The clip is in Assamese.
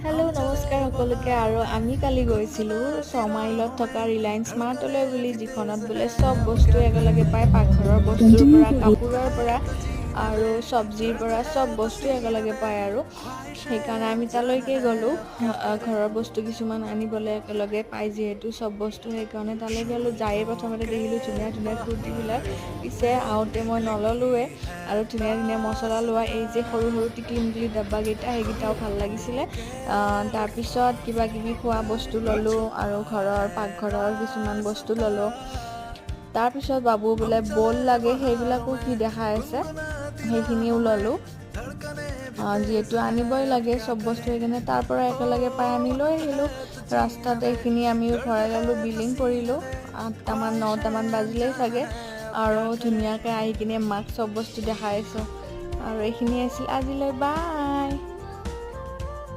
হেল্ল' নমস্কাৰ সকলোকে। আৰু আমি কালি গৈছিলোঁ 6 মাইলত থকা ৰিলায়েন্স মাৰ্টলৈ বুলি, যিখনত বোলে চব বস্তু একেলগে পায়, পাকঘৰৰ বস্তুৰ Continue পৰা to read. কাপোৰৰ পৰা আৰু চব্জিৰ পৰা চব বস্তু একেলগে পায়। আৰু সেইকাৰণে আমি তালৈকে গ'লোঁ ঘৰৰ বস্তু কিছুমান আনিবলৈ। একেলগে পাই যিহেতু চব বস্তু, সেইকাৰণে তালৈ গ'লোঁ। যায়ে প্ৰথমতে দেখিলোঁ ধুনীয়া ধুনীয়া কুৰ্তিবিলাক, পিছে আহোঁতে মই নল'লোৱে। আৰু ধুনীয়া ধুনীয়া মছলা লোৱা এই যে সৰু সৰু টিকলি মিকলি ডাব্বাকেইটা, সেইকেইটাও ভাল লাগিছিলে। তাৰপিছত কিবা কিবি খোৱা বস্তু ল'লোঁ আৰু ঘৰৰ পাকঘৰৰ কিছুমান বস্তু ল'লোঁ। তাৰপিছত বাবু বোলে বল লাগে, সেইবিলাকো কি দেখাই আছে, সেইখিনিও ল'লোঁ। যিহেতু আনিবই লাগে চব বস্তু, সেইকাৰণে তাৰ পৰা একেলগে পাই আমি লৈ আহিলোঁ। ৰাস্তাতে এইখিনি আমিও ভৰাই ল'লোঁ, বিলিং কৰিলোঁ। 8টামান 9টামান বাজিলেই চাগে। আৰু ধুনীয়াকৈ আহি কিনে মাক চব বস্তু দেখাই আছোঁ। আৰু এইখিনি আছিল আজিলৈ, বাই।